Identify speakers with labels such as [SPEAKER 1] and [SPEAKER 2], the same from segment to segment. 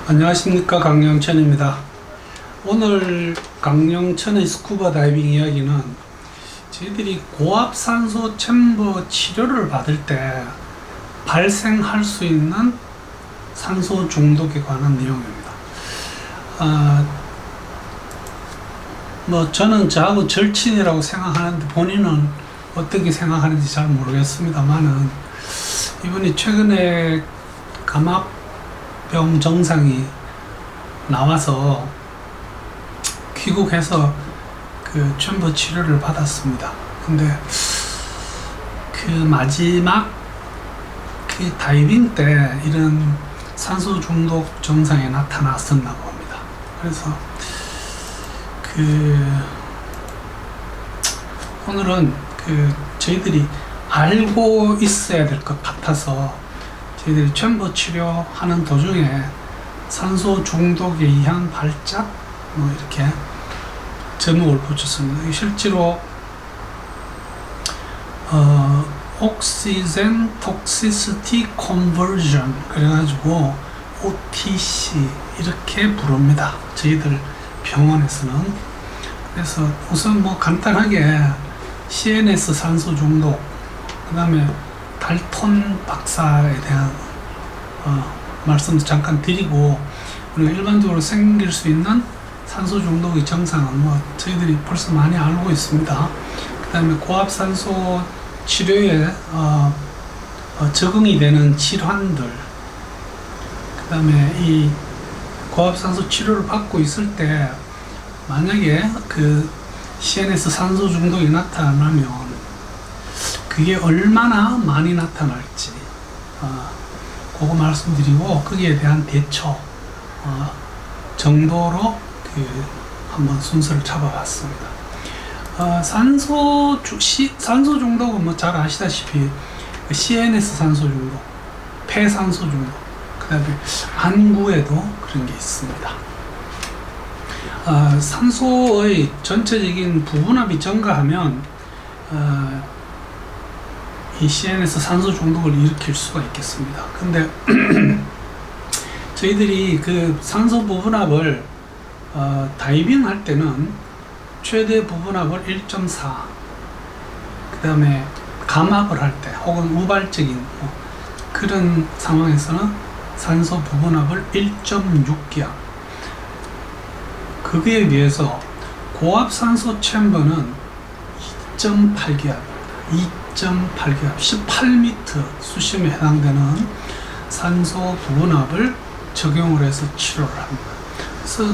[SPEAKER 1] 안녕하십니까, 강영천입니다. 오늘 강영천의 스쿠버 다이빙 이야기는 저희들이 고압산소 챔버 치료를 받을 때 발생할 수 있는 산소 중독에 관한 내용입니다. 저는 저하고 절친이라고 생각하는데 본인은 어떻게 생각하는지 잘 모르겠습니다만은 이분이 최근에 감압병 증상이 나와서 귀국해서 그 챔버 치료를 받았습니다. 근데 그 마지막 그 다이빙 때 이런 산소 중독 증상이 나타났었나고 합니다. 그래서 오늘은 저희들이 알고 있어야 될 것 같아서 저희들이 챔버 치료하는 도중에 산소 중독에 의한 발작 이렇게 제목을 붙였습니다. 실제로 Oxygen Toxicity Conversion 그래가지고 OTC 이렇게 부릅니다. 저희들 병원에서는. 그래서 우선 간단하게 CNS 산소 중독, 그 다음에 달톤 박사에 대한 말씀도 잠깐 드리고, 우리가 일반적으로 생길 수 있는 산소 중독의 증상은 저희들이 벌써 많이 알고 있습니다. 그 다음에 고압산소 치료에 적응이 되는 질환들, 그 다음에 이 고압산소 치료를 받고 있을 때 만약에 그 CNS 산소 중독이 나타나면 그게 얼마나 많이 나타날지 그거 말씀드리고, 거기에 대한 대처 정도로 한번 순서를 잡아봤습니다. 산소 중독은 잘 아시다시피 CNS 산소 중독, 폐산소 중독, 그 다음에 안구에도 그런 게 있습니다. 산소의 전체적인 부분압이 증가하면 이 CNS 산소 중독을 일으킬 수가 있겠습니다. 근데 저희들이 그 산소 부분압을 다이빙 할 때는 최대 부분압을 1.4, 그 다음에 감압을 할 때 혹은 우발적인 그런 상황에서는 산소 부분압을 1.6기압, 그거에 비해서 고압산소 챔버는 2.8기압, 2.8기압, 18m 수심에 해당되는 산소 부분압을 적용을 해서 치료를 합니다. 그래서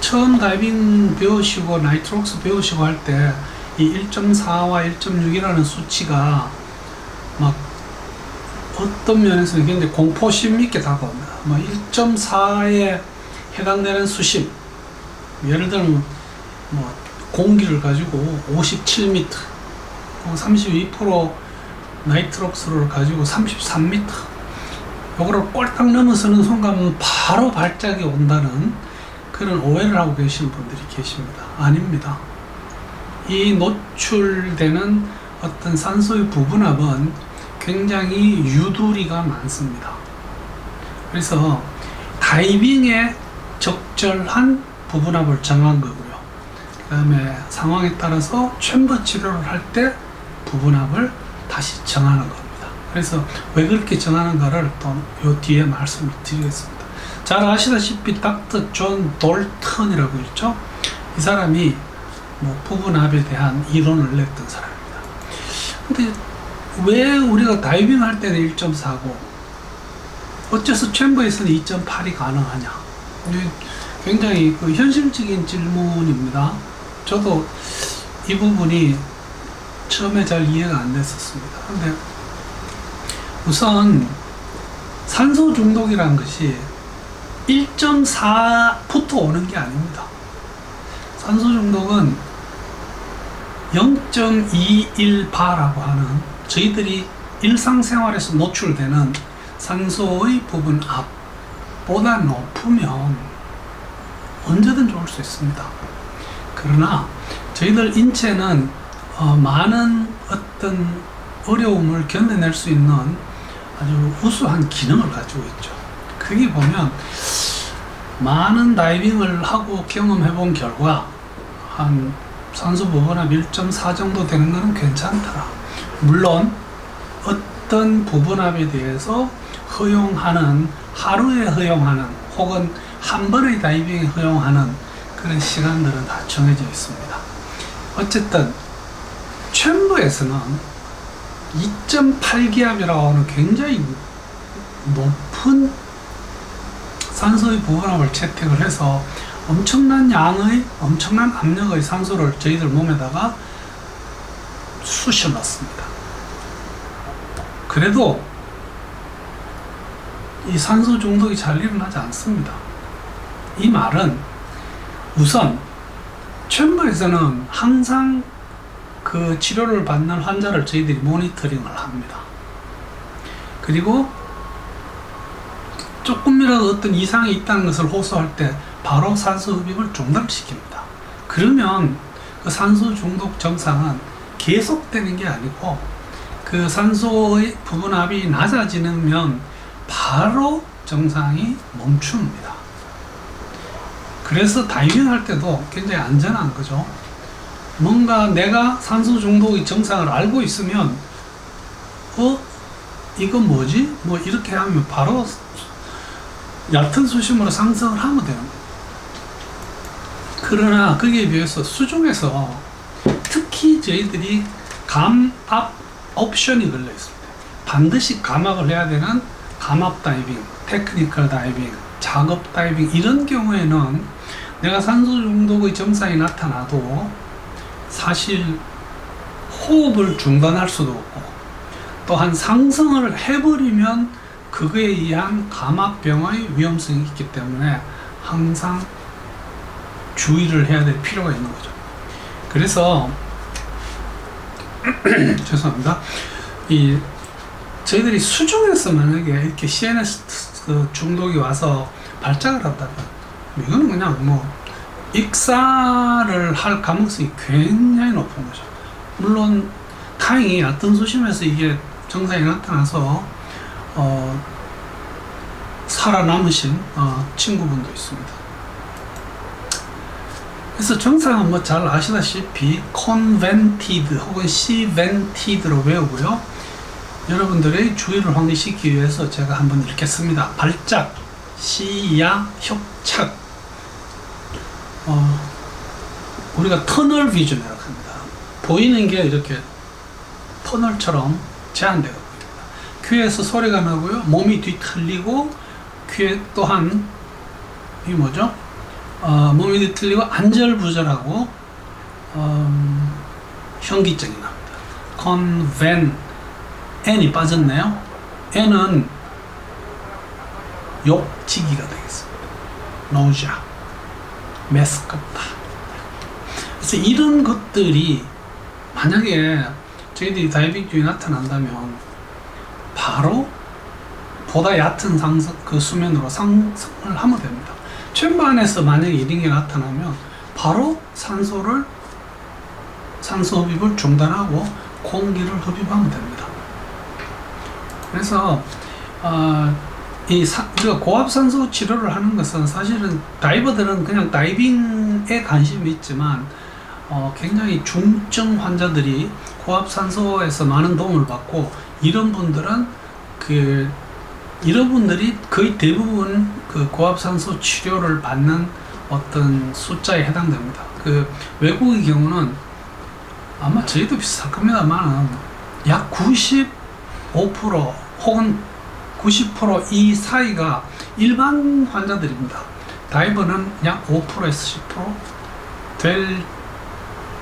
[SPEAKER 1] 처음 다이빙 배우시고 나이트록스 배우시고 할 때 이 1.4와 1.6이라는 수치가 어떤 면에서는 굉장히 공포심 있게 다가옵니다. 1.4에 해당되는 수심, 예를 들면 공기를 가지고 57m, 32% 나이트록스를 가지고 33m, 요거를 꼴딱 넘어서는 순간 바로 발작이 온다는 그런 오해를 하고 계시는 분들이 계십니다. 아닙니다. 이 노출되는 어떤 산소의 부분압은 굉장히 유두리가 많습니다. 그래서 다이빙에 적절한 부분압을 정한 거고요. 그 다음에 상황에 따라서 챔버 치료를 할 때 부분압을 다시 정하는 겁니다. 그래서 왜 그렇게 정하는가를 또 요 뒤에 말씀을 드리겠습니다. 잘 아시다시피 닥터 존 돌턴이라고 있죠. 이 사람이 부분압에 대한 이론을 냈던 사람입니다. 근데 왜 우리가 다이빙 할 때는 1.4고 어째서 챔버에서는 2.8이 가능하냐? 굉장히 현실적인 질문입니다. 저도 이 부분이 처음에 잘 이해가 안 됐었습니다. 근데 우선 산소 중독이라는 것이 1.4부터 오는 게 아닙니다. 산소 중독은 0.21바라고 하는 저희들이 일상생활에서 노출되는 산소의 부분압보다 높으면 언제든지 올 수 있습니다. 그러나 저희들 인체는 많은 어떤 어려움을 견뎌낼 수 있는 아주 우수한 기능을 가지고 있죠. 거기 보면 많은 다이빙을 하고 경험해 본 결과 한 산소 부분압 1.4 정도 되는 것은 괜찮더라. 물론 어떤 부분압에 대해서 허용하는, 하루에 허용하는 혹은 한 번의 다이빙에 허용하는 그런 시간들은 다 정해져 있습니다. 어쨌든 챔버에서는 2.8기압이라고 하는 굉장히 높은 산소의 부분압을 채택을 해서 엄청난 양의, 엄청난 압력의 산소를 저희들 몸에다가 쑤셔 넣습니다. 그래도 이 산소 중독이 잘 일어나지 않습니다. 이 말은 우선 챔버에서는 항상 그 치료를 받는 환자를 저희들이 모니터링을 합니다. 그리고 조금이라도 어떤 이상이 있다는 것을 호소할 때 바로 산소 흡입을 중단시킵니다. 그러면 그 산소 중독 증상은 계속되는 게 아니고 그 산소의 부분압이 낮아지면 바로 증상이 멈춥니다. 그래서 다이빙 할 때도 굉장히 안전한 거죠. 뭔가 내가 산소 중독의 증상을 알고 있으면 이건 뭐지? 뭐 이렇게 하면 바로 얕은 수심으로 상승을 하면 되는 거예요. 그러나 거기에 비해서 수중에서 특히 저희들이 감압 옵션이 걸려 있을 때 반드시 감압을 해야 되는 감압 다이빙, 테크니컬 다이빙, 작업 다이빙 이런 경우에는 내가 산소 중독의 증상이 나타나도 사실 호흡을 중단할 수도 없고 또한 상승을 해버리면 그거에 의한 감압병의 위험성이 있기 때문에 항상 주의를 해야 될 필요가 있는 거죠. 그래서 죄송합니다. 저희들이 수중에서 만약에 이렇게 CNS 중독이 와서 발작을 한다면 이거는 그냥 뭐 익사를 할 가능성이 굉장히 높은 거죠. 물론 다행히 얕은 수심에서 이게 증상이 나타나서 살아남으신 친구분도 있습니다. 그래서 증상은 뭐 잘 아시다시피 convented 혹은 cvented 외우고요. 여러분들의 주의를 확대시키기 위해서 제가 한번 읽겠습니다. 발작, 시야, 협착. 우리가 터널 비전이라고 합니다. 보이는 게 이렇게 터널처럼 제한되어 보입니다. 귀에서 소리가 나고요. 몸이 뒤틀리고 귀에 또한 이 뭐죠? 몸이 뒤틀리고 안절부절하고 현기증이 납니다. N이 빠졌네요. N은 욕지기가 되겠습니다. nausea, 메스껍다. 그래서 이런 것들이 만약에 저희들이 다이빙 중에 나타난다면 바로 보다 얕은 그 수면으로 상승을 하면 됩니다. 챔버 안에서 만약에 이런 게 나타나면 바로 산소 흡입을 중단하고 공기를 흡입하면 됩니다. 그래서 우리가 고압산소 치료를 하는 것은 사실은 다이버들은 그냥 다이빙에 관심이 있지만 굉장히 중증 환자들이 고압산소에서 많은 도움을 받고 이런 분들이 거의 대부분 그 고압산소 치료를 받는 어떤 숫자에 해당됩니다. 그 외국의 경우는 아마 저희도 비슷할 겁니다만 약 95% 혹은 90% 이 사이가 일반 환자들입니다. 다이버는 약 5%에서 10% 될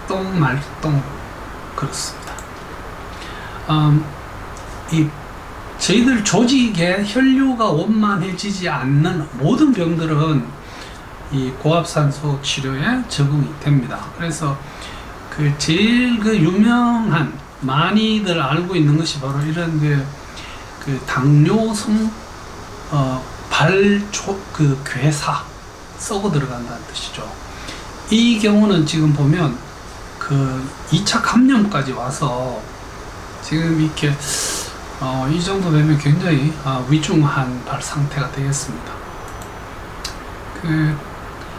[SPEAKER 1] 똥 말똥 그렇습니다. 저희들 조직에 혈류가 원만해지지 않는 모든 병들은 이 고압산소 치료에 적응이 됩니다. 그래서 제일 유명한 많이들 알고 있는 것이 바로 이런 그 당뇨성 괴사 썩어 들어간다는 뜻이죠. 이 경우는 지금 보면 2차 감염까지 와서 지금 이렇게 이 정도 되면 굉장히 위중한 상태가 되겠습니다.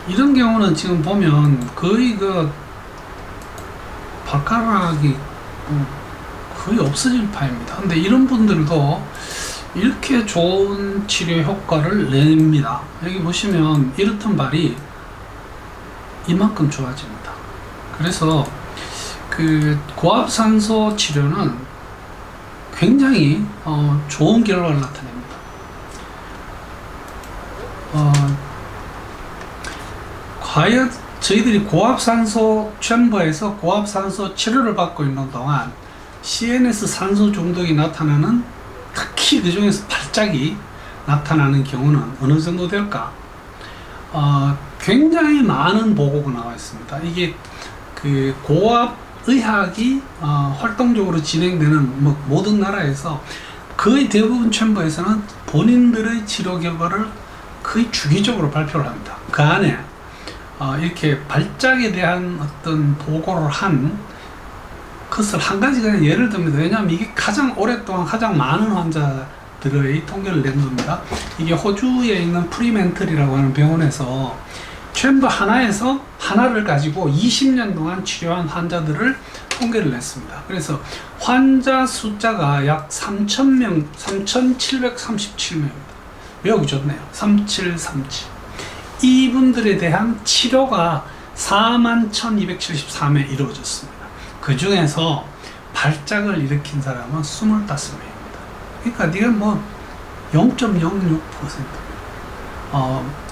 [SPEAKER 1] 이런 경우는 지금 보면 거의 발가락이 거의 없어질 파입니다. 근데 이런 분들도 이렇게 좋은 치료 효과를 냅니다. 여기 보시면 이렇던 발이 이만큼 좋아집니다. 그래서 고압산소 치료는 굉장히 좋은 결과를 나타냅니다. 과연 저희들이 고압산소 챔버에서 고압산소 치료를 받고 있는 동안 CNS 산소 중독이 나타나는, 특히 그 중에서 발작이 나타나는 경우는 어느 정도 될까? 굉장히 많은 보고가 나와 있습니다. 이게 고압 의학이 활동적으로 진행되는 모든 나라에서 거의 대부분 챔버에서는 본인들의 치료 결과를 거의 주기적으로 발표를 합니다. 그 안에 이렇게 발작에 대한 어떤 보고를 한 것을 한 가지 그냥 예를 듭니다. 왜냐하면 이게 가장 오랫동안 가장 많은 환자들의 통계를 낸 겁니다. 이게 호주에 있는 프리멘틀이라고 하는 병원에서 챔버 하나에서 하나를 가지고 20년 동안 치료한 환자들을 통계를 냈습니다. 그래서 환자 숫자가 약 3,000명, 3,737명입니다. 외우기 좋네요. 3737. 이분들에 대한 치료가 41,274회 이루어졌습니다. 그 중에서 발작을 일으킨 사람은 25명입니다. 그러니까 네가 0.06%.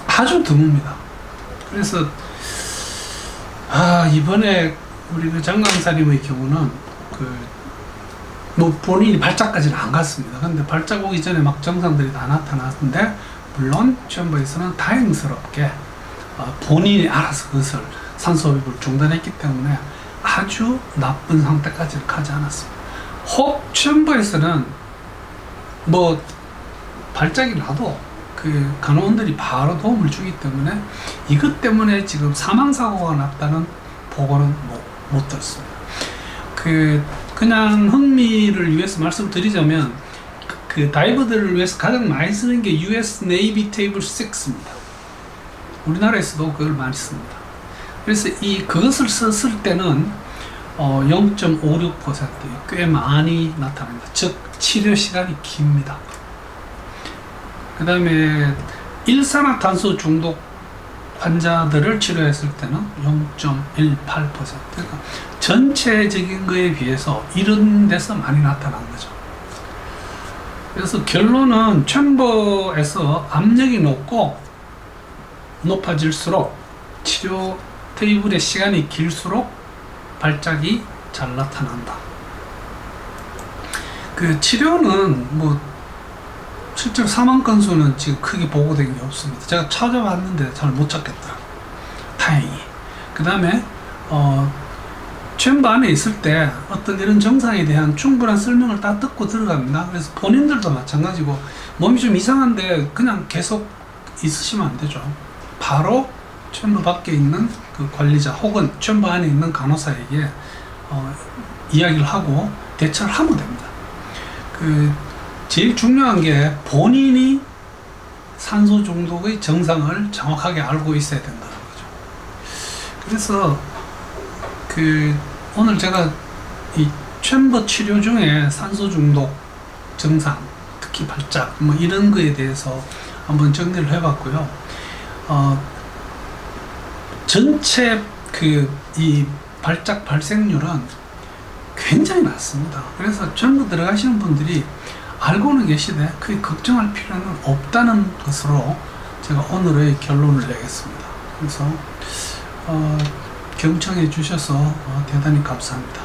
[SPEAKER 1] 아주 드뭅니다. 그래서 이번에 우리 장 강사님의 경우는 본인이 발작까지는 안 갔습니다. 근데 발작 오기 전에 막 증상들이 다 나타났는데, 물론 챔버에서는 다행스럽게 본인이 알아서 그것을 산소호흡을 중단했기 때문에 아주 나쁜 상태까지는 가지 않았습니다. 혹 챔버에서는 발작이 나도 간호원들이 바로 도움을 주기 때문에 이것 때문에 지금 사망사고가 났다는 보고는 못 들었습니다. 그냥 흥미를 위해서 말씀드리자면 다이버들을 위해서 가장 많이 쓰는 게 US Navy Table 6입니다. 우리나라에서도 그걸 많이 씁니다. 그래서 그것을 썼을 때는 0.56% 꽤 많이 나타납니다. 즉 치료 시간이 깁니다. 그 다음에 일산화탄소 중독 환자들을 치료했을 때는 0.18%. 그러니까 전체적인 거에 비해서 이런 데서 많이 나타난 거죠. 그래서 결론은 챔버에서 압력이 높아질수록 치료 테이블의 시간이 길수록 발작이 잘 나타난다. 치료는 실제로 사망 건수는 지금 크게 보고된 게 없습니다. 제가 찾아봤는데 잘 못 찾겠더라고요. 다행히. 그 다음에 챔버 안에 있을 때 어떤 이런 증상에 대한 충분한 설명을 다 듣고 들어갑니다. 그래서 본인들도 마찬가지고 몸이 좀 이상한데 그냥 계속 있으시면 안 되죠. 바로 챔버 밖에 있는 관리자 혹은 챔버 안에 있는 간호사에게 이야기를 하고 대처를 하면 됩니다. 제일 중요한 게 본인이 산소 중독의 증상을 정확하게 알고 있어야 된다는 거죠. 그래서 오늘 제가 이 챔버 치료 중에 산소 중독 증상, 특히 발작 이런 거에 대해서 한번 정리를 해봤고요. 전체 이 발작 발생률은 굉장히 낮습니다. 그래서 챔버 들어가시는 분들이 알고는 계시되 크게 걱정할 필요는 없다는 것으로 제가 오늘의 결론을 내겠습니다. 그래서 경청해 주셔서 대단히 감사합니다.